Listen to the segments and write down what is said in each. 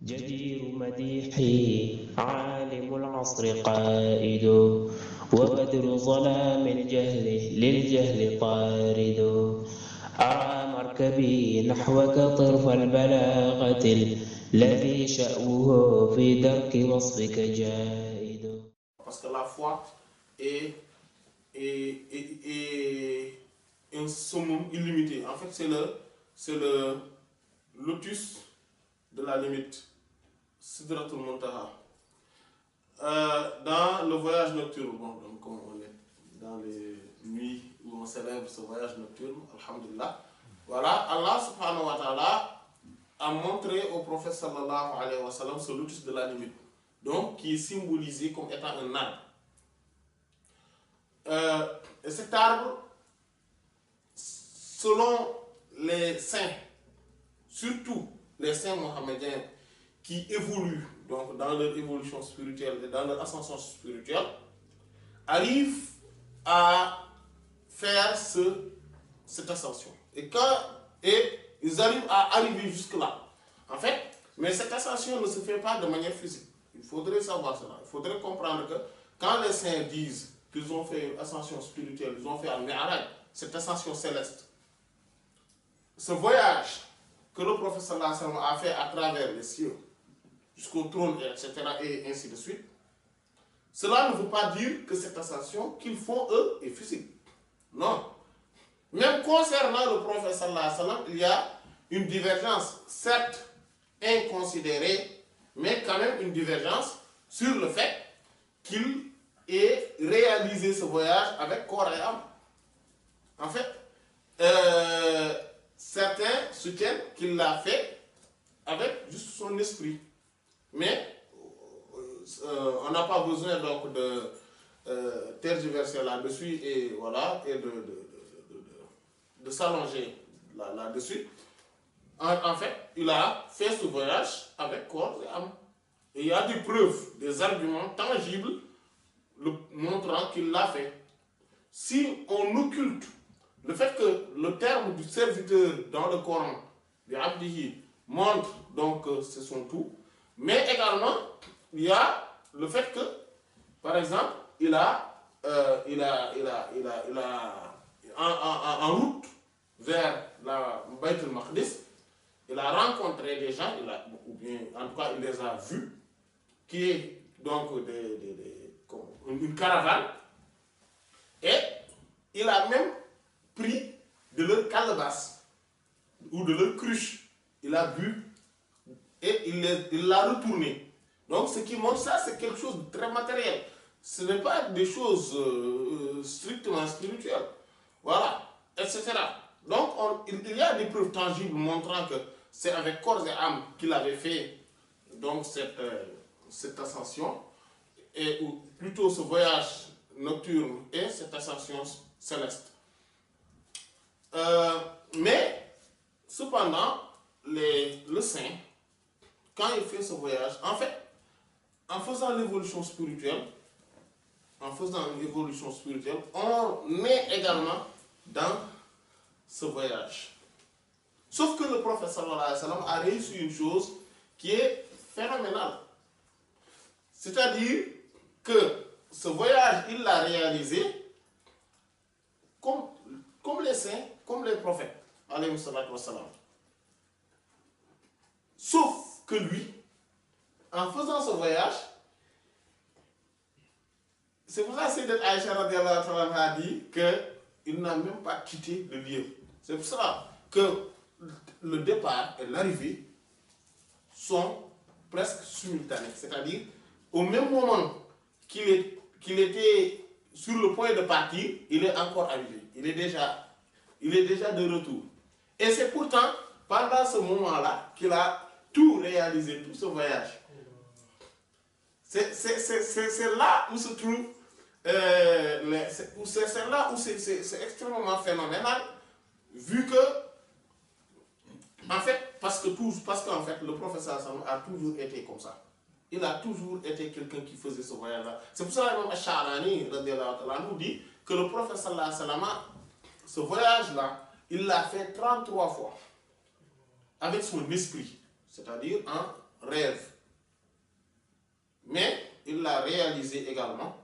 جدير مديحي عالم العصر قائد وبدر ظلام الجهل للجهل طارد أرى مركبي نحوك طرف البلاغة الذي شأوه في درك وصفك جائد. Parce que la foi est un summum illimité. En fait, c'est le lotus de la limite. Sidratul Muntaha. Dans le voyage nocturne, bon, donc comme on est dans les nuits où on célèbre ce voyage nocturne, alhamdulillah, voilà, Allah subhanahu wa ta'ala a montré au prophète sallallahu alayhi wa sallam ce lotus de la limite, donc qui est symbolisé comme étant un arbre. Et cet arbre, selon les saints, surtout les saints mohammediens qui évoluent donc dans leur évolution spirituelle et dans leur ascension spirituelle, arrivent à faire cette ascension. Et ils arrivent à arriver jusque-là. En fait, mais cette ascension ne se fait pas de manière physique. Il faudrait savoir cela. Il faudrait comprendre que quand les saints disent qu'ils ont fait une ascension spirituelle, ils ont fait al-Mi'raj, cette ascension céleste, ce voyage que le prophète sallallahu alayhi wa sallam a fait à travers les cieux, jusqu'au trône, etc., et ainsi de suite, cela ne veut pas dire que cette ascension qu'ils font, eux, est physique. Non. Même concernant le prophète sallallahu alayhi wa sallam, il y a une divergence, certes inconsidérée, mais quand même une divergence sur le fait qu'il ait réalisé ce voyage avec corps et âme. En fait, certains soutiennent qu'il l'a fait avec juste son esprit. Mais on n'a pas besoin donc de tergiverser là-dessus et voilà, et de s'allonger là-dessus. En fait, il a fait ce voyage avec corps et âme. Et il y a des preuves, des arguments tangibles montrant qu'il l'a fait. Si on occulte le fait que le terme du serviteur dans le Coran, du Abdihi, montre donc que c'est son tout, mais également il y a le fait que, par exemple, en route vers la Bayt al-Maqdis, il a rencontré des gens, ou bien en tout cas il les a vus, qui est donc une caravane, et il a même pris de leur calebasse ou de leur cruche, il a bu et il l'a retourné. Donc ce qui montre ça, c'est quelque chose de très matériel. Ce n'est pas des choses strictement spirituelles. Voilà, etc. Donc il y a des preuves tangibles montrant que c'est avec corps et âme qu'il avait fait donc cette ascension, ou plutôt ce voyage nocturne et cette ascension céleste. Mais cependant, le saint, quand il fait ce voyage, en fait, en faisant l'évolution spirituelle, on est également dans ce voyage. Sauf que le prophète sallallahu alayhi wa sallam a réussi une chose qui est phénoménale. C'est-à-dire que ce voyage, il l'a réalisé comme les saints, comme les prophètes, alayhi salatu wa salam. Sauf que lui, en faisant ce voyage, c'est pour ça que Sayyidat Aïcha radiallahu anha a dit qu'il n'a même pas quitté le lieu. C'est pour ça que le départ et l'arrivée sont presque simultanés. C'est-à-dire, au même moment qu'il était sur le point de partir, il est encore arrivé. Il est déjà de retour. Et c'est pourtant pendant ce moment-là qu'il a tout réalisé, tout ce voyage. C'est là où se trouve, c'est là où c'est extrêmement phénoménal, vu que, en fait, parce qu'en fait, le professeur a toujours été comme ça. Il a toujours été quelqu'un qui faisait ce voyage-là. C'est pour ça que même Sha'rani nous dit que le professeur sallallahu alayhi wa sallam, ce voyage-là, il l'a fait 33 fois avec son esprit, c'est-à-dire rêve, mais il l'a réalisé également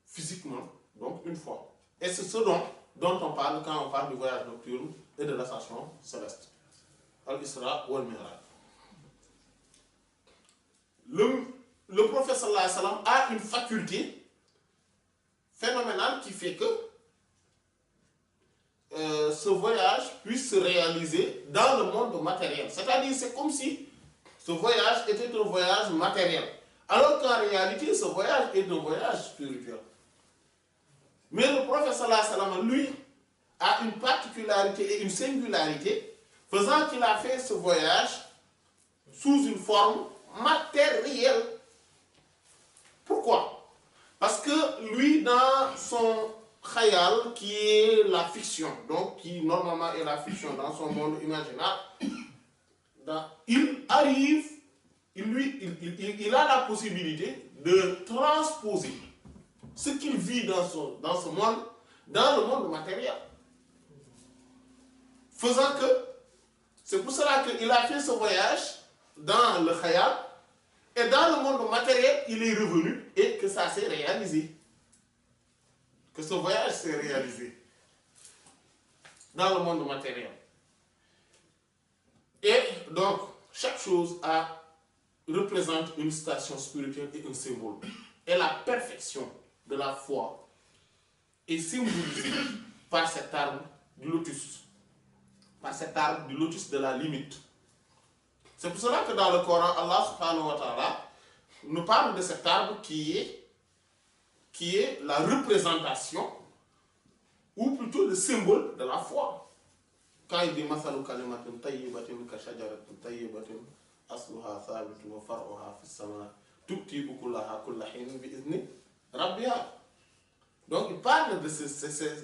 physiquement, donc une fois. Et c'est ce dont on parle quand on parle du voyage nocturne et de l'ascension céleste. Al-Isra wal Mi'raj. Le prophète sallallahu alayhi wa sallam a une faculté phénoménale qui fait que ce voyage puisse se réaliser dans le monde matériel. C'est-à-dire, c'est comme si ce voyage était un voyage matériel. Alors qu'en réalité, ce voyage est un voyage spirituel. Mais le prophète sallallahu alayhi wa sallam, lui, a une particularité et une singularité, faisant qu'il a fait ce voyage sous une forme matérielle. Pourquoi? Parce que lui, dans son khayal, qui est la fiction, donc qui normalement est la fiction dans son monde imaginaire, il arrive, il a la possibilité de transposer ce qu'il vit dans ce monde, dans le monde matériel. Faisant que, c'est pour cela qu'il a fait ce voyage dans le khayal, et dans le monde matériel, il est revenu et que ça s'est réalisé. Que ce voyage s'est réalisé dans le monde matériel. Et donc, chaque chose représente une station spirituelle et un symbole. Et la perfection de la foi est symbolisée par cet arbre du lotus. Par cet arbre du lotus de la limite. C'est pour cela que dans le Coran, Allah subhanahu wa ta'ala nous parle de cet arbre qui est la représentation, ou plutôt le symbole de la foi. Quand il dit Masalu kalimatin tayyibatin ka shajaratin tayyibatin asluha thabitun wa far'uha fis sama tu'ti ukulaha kulla hin bi idni rabbiha. Donc il parle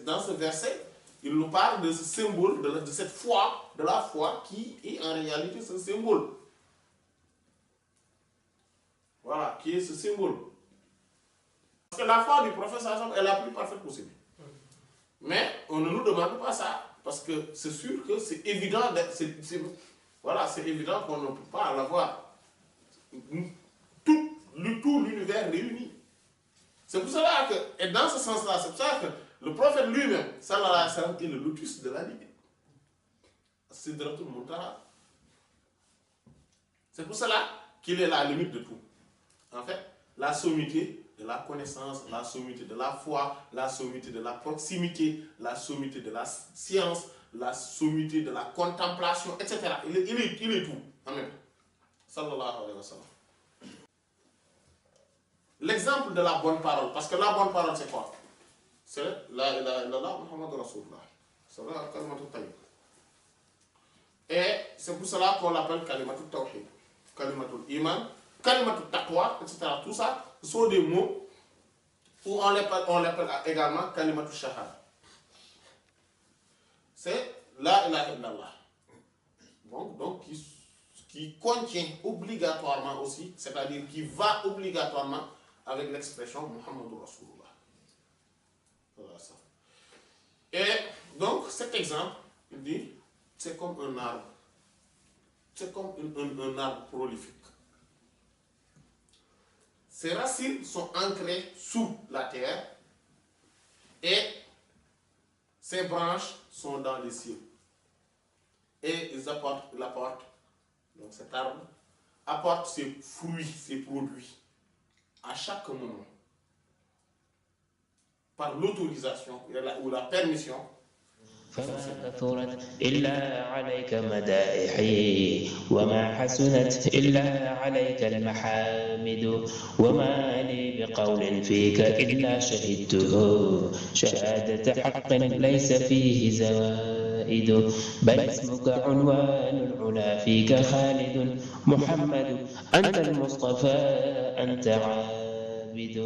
dans ce verset, il nous parle de ce symbole, de cette foi, de la foi qui est en réalité ce symbole. Voilà, qui est ce symbole. Parce que la foi du prophète est la plus parfaite possible. Mais on ne nous demande pas ça, parce que c'est sûr que c'est évident, voilà, c'est évident qu'on ne peut pas l'avoir. Tout l'univers réuni. C'est pour cela que, et dans ce sens-là, c'est pour ça que le prophète lui-même, sallallahu alayhi wa sallam, est le lotus de la limite. Sidratul Muntaha. C'est pour cela qu'il est la limite de tout. En fait, la sommité de la connaissance, la sommité de la foi, la sommité de la proximité, la sommité de la science, la sommité de la contemplation, etc. Il est tout en même temps. Sallallahu alayhi wa sallam. L'exemple de la bonne parole, parce que la bonne parole c'est quoi? C'est la ilaha illallah Muhammad Rasulullah. C'est la kalimatul tayyib. Et c'est pour cela qu'on l'appelle kalimatul tawhid, kalimatul iman, kalimatul taqwa, etc. Tout ça, ce sont des mots où on l'appelle également kalimatul shahada. C'est la ilaha illallah. Donc qui contient obligatoirement aussi, c'est-à-dire qui va obligatoirement avec l'expression Muhammadur Rasulullah. Voilà ça. Et donc cet exemple, il dit, c'est comme un arbre. C'est comme un arbre prolifique. Ses racines sont ancrées sous la terre et ses branches sont dans les cieux. Et ils apportent, donc cet arbre apporte ses fruits, ses produits à chaque moment par l'autorisation ou la permission. فما كثرت إلا عليك مدائحي وما حسنت إلا عليك المحامد وما لي بقول فيك إلا شهدته شهادة حق ليس فيه زوائد بل اسمك عنوان العلا فيك خالد محمد أنت المصطفى أنت عابد.